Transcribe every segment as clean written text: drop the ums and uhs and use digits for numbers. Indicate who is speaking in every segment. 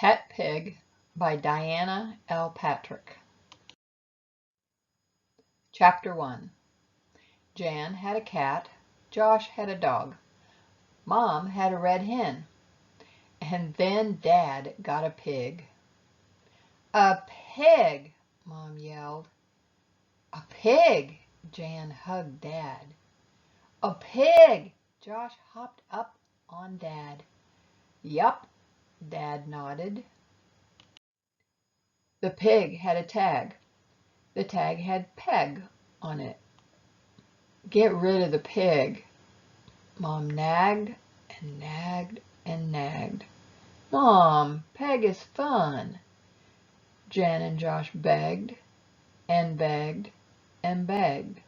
Speaker 1: Pet Pig by Diana L. Patrick. Chapter 1. Jan had a cat, Josh had a dog, Mom had a red hen, and then Dad got a pig. "A pig!" Mom yelled. "A pig!" Jan hugged Dad. "A pig!" Josh hopped up on Dad. "Yup," Dad nodded. The pig had a tag. The tag had Peg on it. "Get rid of the pig." Mom nagged and nagged and nagged. "Mom, Peg is fun." Jan and Josh begged and begged and begged.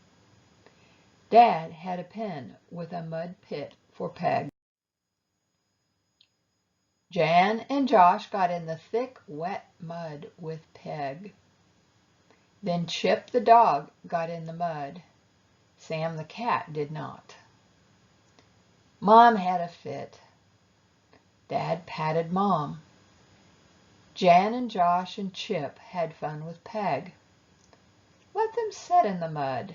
Speaker 1: Dad had a pen with a mud pit for Peg. Jan and Josh got in the thick, wet mud with Peg. Then Chip the dog got in the mud. Sam the cat did not. Mom had a fit. Dad patted Mom. Jan and Josh and Chip had fun with Peg. Let them sit in the mud.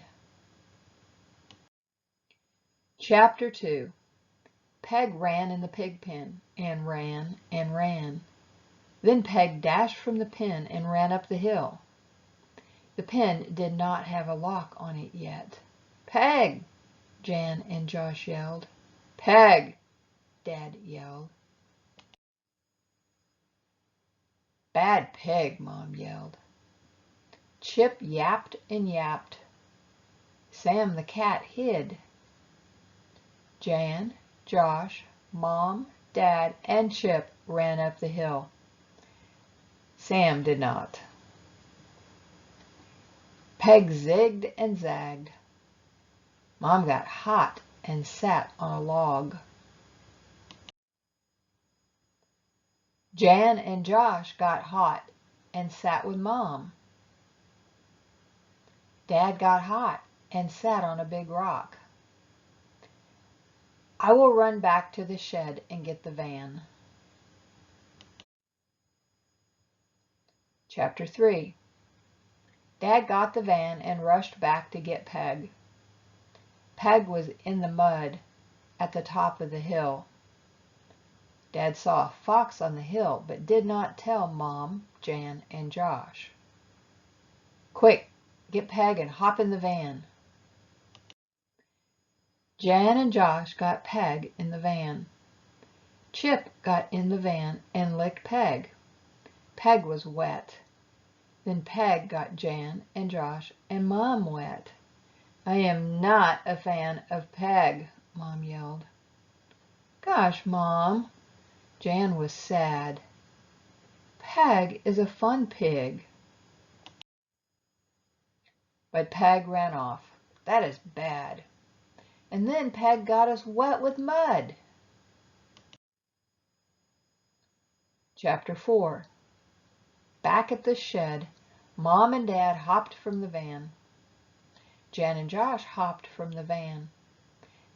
Speaker 1: Chapter 2. Peg ran in the pig pen and ran and ran. Then Peg dashed from the pen and ran up the hill. The pen did not have a lock on it yet. "Peg!" Jan and Josh yelled. "Peg!" Dad yelled. "Bad pig!" Mom yelled. Chip yapped and yapped. Sam the cat hid. Jan, Josh, Mom, Dad, and Chip ran up the hill. Sam did not. Peg zigged and zagged. Mom got hot and sat on a log. Jan and Josh got hot and sat with Mom. Dad got hot and sat on a big rock. I will run back to the shed and get the van. Chapter 3. Dad got the van and rushed back to get Peg. Peg was in the mud at the top of the hill. Dad saw a fox on the hill but did not tell Mom, Jan, and Josh. "Quick, get Peg and hop in the van." Jan and Josh got Peg in the van. Chip got in the van and licked Peg. Peg was wet. Then Peg got Jan and Josh and Mom wet. "I am not a fan of Peg," Mom yelled. "Gosh, Mom." Jan was sad. "Peg is a fun pig." But Peg ran off. That is bad. And then Peg got us wet with mud. Chapter 4. Back at the shed, Mom and Dad hopped from the van. Jan and Josh hopped from the van.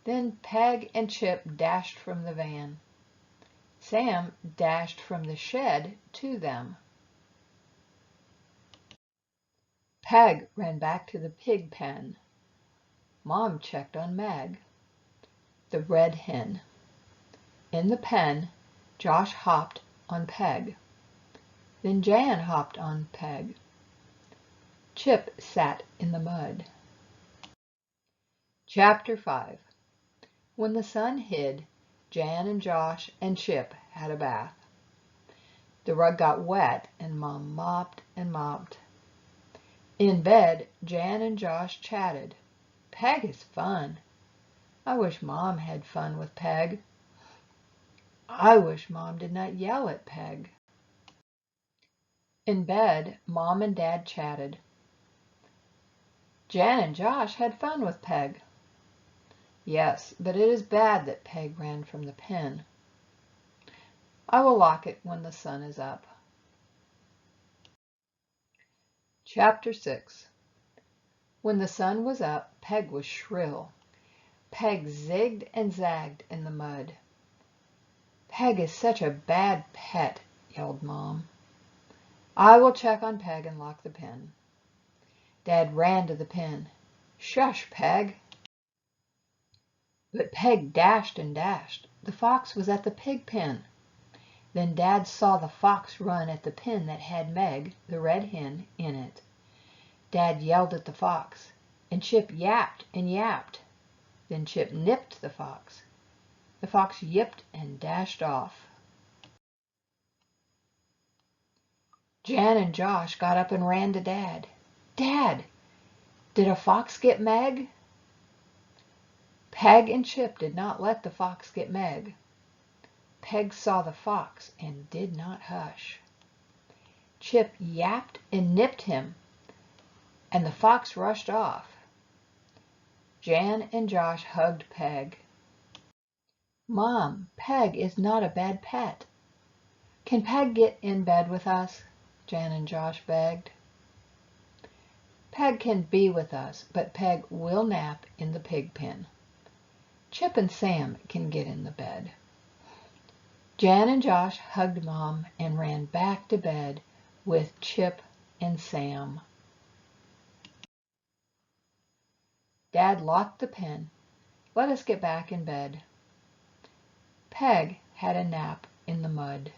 Speaker 1: Then Peg and Chip dashed from the van. Sam dashed from the shed to them. Peg ran back to the pig pen. Mom checked on Meg, the red hen. In the pen, Josh hopped on Peg. Then Jan hopped on Peg. Chip sat in the mud. Chapter 5. When the sun hid, Jan and Josh and Chip had a bath. The rug got wet and Mom mopped and mopped. In bed, Jan and Josh chatted. "Peg is fun. I wish Mom had fun with Peg. I wish Mom did not yell at Peg." In bed, Mom and Dad chatted. Jan and Josh had fun with Peg. "Yes, but it is bad that Peg ran from the pen. I will lock it when the sun is up." Chapter 6. When the sun was up, Peg was shrill. Peg zigged and zagged in the mud. "Peg is such a bad pet," yelled Mom. I will check on Peg and lock the pen. Dad ran to the pen. Shush, Peg. But Peg dashed and dashed. The fox was at the pig pen. Then Dad saw the fox run at the pen that had Meg, the red hen, in it. Dad yelled at the fox, and Chip yapped and yapped. Then Chip nipped the fox. The fox yipped and dashed off. Jan and Josh got up and ran to Dad. Dad, did a fox get Meg? Peg and Chip did not let the fox get Meg. Peg saw the fox and did not hush. Chip yapped and nipped him, and the fox rushed off. Jan and Josh hugged Peg. Mom, Peg is not a bad pet. Can Peg get in bed with us? Jan and Josh begged. Peg can be with us, but Peg will nap in the pig pen. Chip and Sam can get in the bed. Jan and Josh hugged Mom and ran back to bed with Chip and Sam. Dad locked the pen. Let us get back in bed. Peg had a nap in the mud.